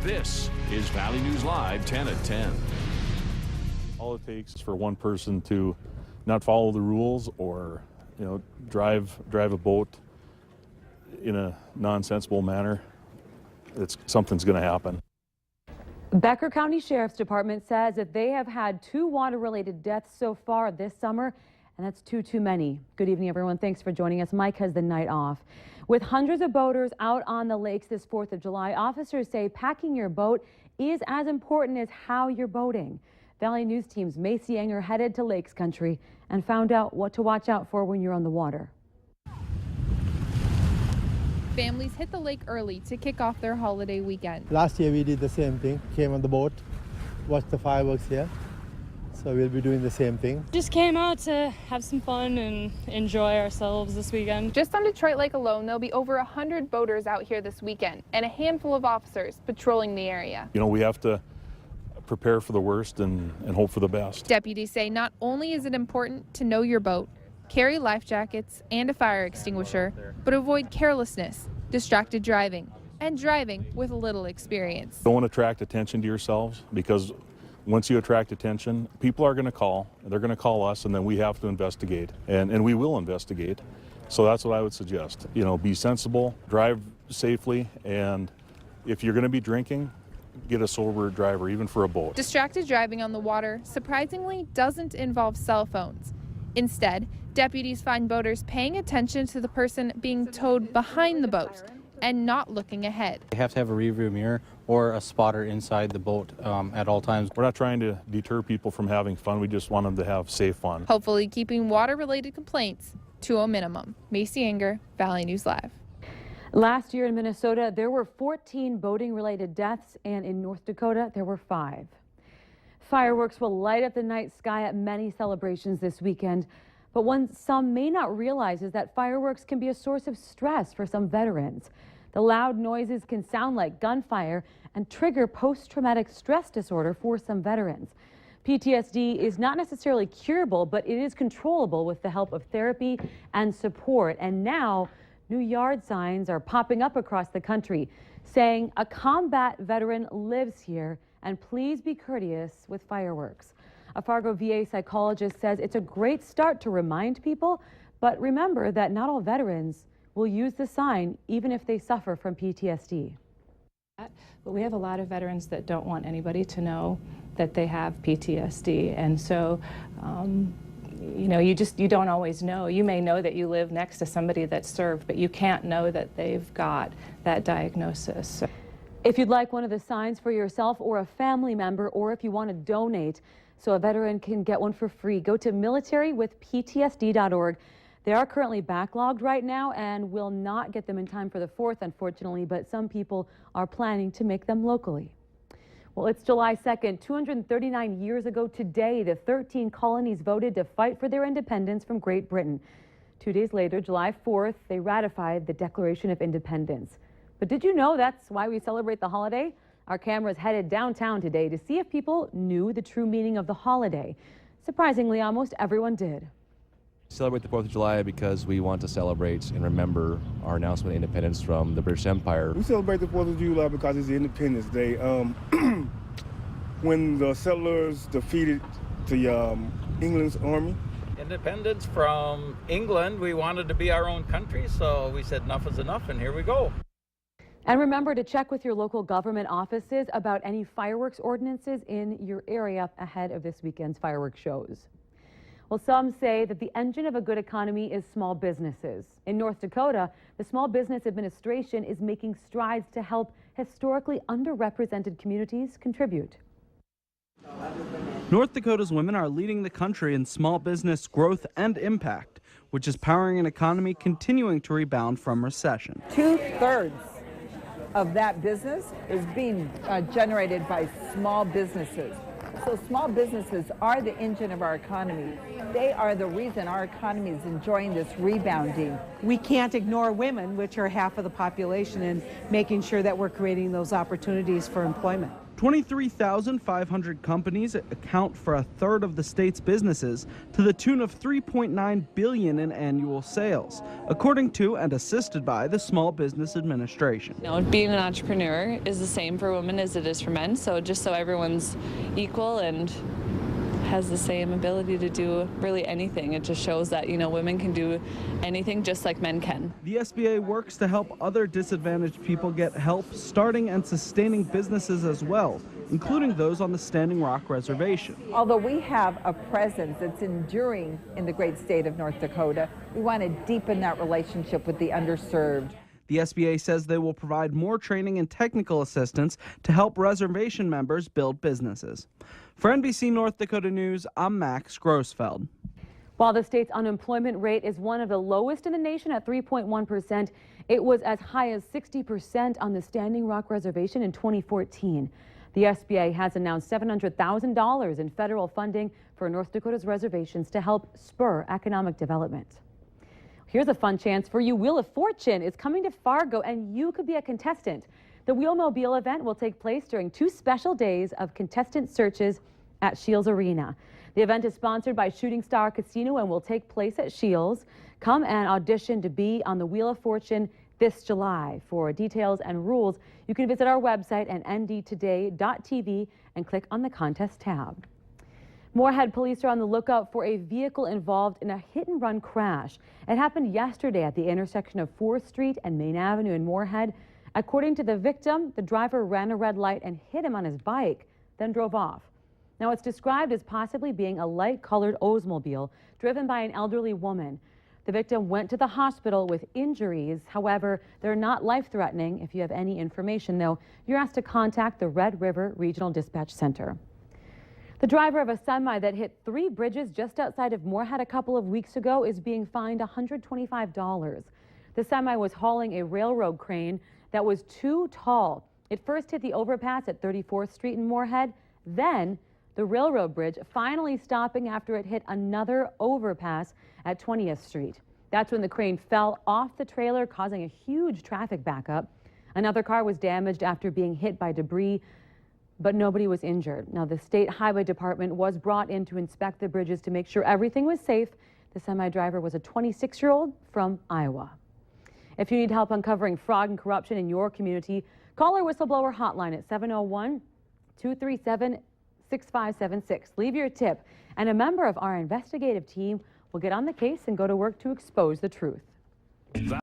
This is Valley News Live 10 at 10. All it takes is for one person to not follow the rules or, drive a boat in a nonsensible manner. Something's going to happen. Becker County Sheriff's Department says that they have had 2 water-related deaths so far this summer, and that's too many. Good evening, everyone. Thanks for joining us. Mike has the night off. With hundreds of boaters out on the lakes this 4th of July, officers say packing your boat is as important as how you're boating. Valley News Team's Macy Enger headed to Lakes Country and found out what to watch out for when you're on the water. Families hit the lake early to kick off their holiday weekend. Last year we did the same thing, came on the boat, watched the fireworks here. So we'll be doing the same thing. Just came out to have some fun and enjoy ourselves this weekend. Just on Detroit Lake alone, there'll be over 100 boaters out here this weekend and a handful of officers patrolling the area. We have to prepare for the worst and hope for the best. Deputies say not only is it important to know your boat, carry life jackets and a fire extinguisher, but avoid carelessness, distracted driving, and driving with little experience. Don't attract attention to yourselves, because once you attract attention, people are going to call. They're going to call us, and then we have to investigate, and we will investigate. So that's what I would suggest. Be sensible, drive safely, and if you're going to be drinking, get a sober driver, even for a boat. Distracted driving on the water surprisingly doesn't involve cell phones. Instead, deputies find boaters paying attention to the person being towed behind the boat and not looking ahead. They have to have a rearview mirror or a spotter inside the boat at all times. We're not trying to deter people from having fun. We just want them to have safe fun. Hopefully keeping water-related complaints to a minimum. Macy Enger, Valley News Live. Last year in Minnesota, there were 14 boating-related deaths, and in North Dakota, there were 5. Fireworks will light up the night sky at many celebrations this weekend, but what some may not realize is that fireworks can be a source of stress for some veterans. The loud noises can sound like gunfire and trigger post-traumatic stress disorder for some veterans. PTSD is not necessarily curable, but it is controllable with the help of therapy and support. And now, new yard signs are popping up across the country saying a combat veteran lives here and please be courteous with fireworks. A Fargo VA psychologist says it's a great start to remind people, but remember that not all veterans will use the sign even if they suffer from PTSD. But we have a lot of veterans that don't want anybody to know that they have PTSD, and so you don't always know. You may know that you live next to somebody that served, but you can't know that they've got that diagnosis. If you'd like one of the signs for yourself or a family member, or if you want to donate so a veteran can get one for free, go to militarywithptsd.org. They are currently backlogged right now and will not get them in time for the 4th, unfortunately, but some people are planning to make them locally. Well, it's July 2nd, 239 years ago today, the 13 colonies voted to fight for their independence from Great Britain. 2 days later, July 4th, they ratified the Declaration of Independence. But did you know that's why we celebrate the holiday? Our cameras headed downtown today to see if people knew the true meaning of the holiday. Surprisingly, almost everyone did. Celebrate the 4th of July because we want to celebrate and remember our announcement of independence from the British Empire. We celebrate the 4th of July because it's Independence Day. When the settlers defeated the England's army. Independence from England, we wanted to be our own country, so we said enough is enough, and here we go. And remember to check with your local government offices about any fireworks ordinances in your area ahead of this weekend's fireworks shows. Well, some say that the engine of a good economy is small businesses. In North Dakota, the Small Business Administration is making strides to help historically underrepresented communities contribute. North Dakota's women are leading the country in small business growth and impact, which is powering an economy continuing to rebound from recession. 2/3 of that business is being generated by small businesses. So small businesses are the engine of our economy. They are the reason our economy is enjoying this rebounding. We can't ignore women, which are half of the population, and making sure that we're creating those opportunities for employment. 23,500 companies account for a third of the state's businesses, to the tune of $3.9 billion in annual sales, according to and assisted by the Small Business Administration. Being an entrepreneur is the same for women as it is for men, so just so everyone's equal and has the same ability to do really anything. It just shows that, women can do anything just like men can. The SBA works to help other disadvantaged people get help starting and sustaining businesses as well, including those on the Standing Rock Reservation. Although we have a presence that's enduring in the great state of North Dakota, we want to deepen that relationship with the underserved. The SBA says they will provide more training and technical assistance to help reservation members build businesses. For NBC North Dakota News, I'm Max Grossfeld. While the state's unemployment rate is one of the lowest in the nation at 3.1%, it was as high as 60% on the Standing Rock Reservation in 2014. The SBA has announced $700,000 in federal funding for North Dakota's reservations to help spur economic development. Here's a fun chance for you. Wheel of Fortune is coming to Fargo, and you could be a contestant. The Wheelmobile event will take place during 2 special days of contestant searches at Shields Arena. The event is sponsored by Shooting Star Casino and will take place at Shields. Come and audition to be on the Wheel of Fortune this July. For details and rules, you can visit our website at ndtoday.tv and click on the contest tab. Moorhead police are on the lookout for a vehicle involved in a hit-and-run crash. It happened yesterday at the intersection of 4th Street and Main Avenue in Moorhead. According to the victim, the driver ran a red light and hit him on his bike, then drove off. Now, it's described as possibly being a light-colored Oldsmobile driven by an elderly woman. The victim went to the hospital with injuries. However, they're not life-threatening. If you have any information, though, you're asked to contact the Red River Regional Dispatch Center. The driver of a semi that hit 3 bridges just outside of Moorhead a couple of weeks ago is being fined $125. The semi was hauling a railroad crane that was too tall. It first hit the overpass at 34th Street in Moorhead, then the railroad bridge, finally stopping after it hit another overpass at 20th Street. That's when the crane fell off the trailer, causing a huge traffic backup. Another car was damaged after being hit by debris, but nobody was injured. Now, the State Highway Department was brought in to inspect the bridges to make sure everything was safe. The semi-driver was a 26-year-old from Iowa. If you need help uncovering fraud and corruption in your community, call our whistleblower hotline at 701-237-6576. Leave your tip, and a member of our investigative team will get on the case and go to work to expose the truth.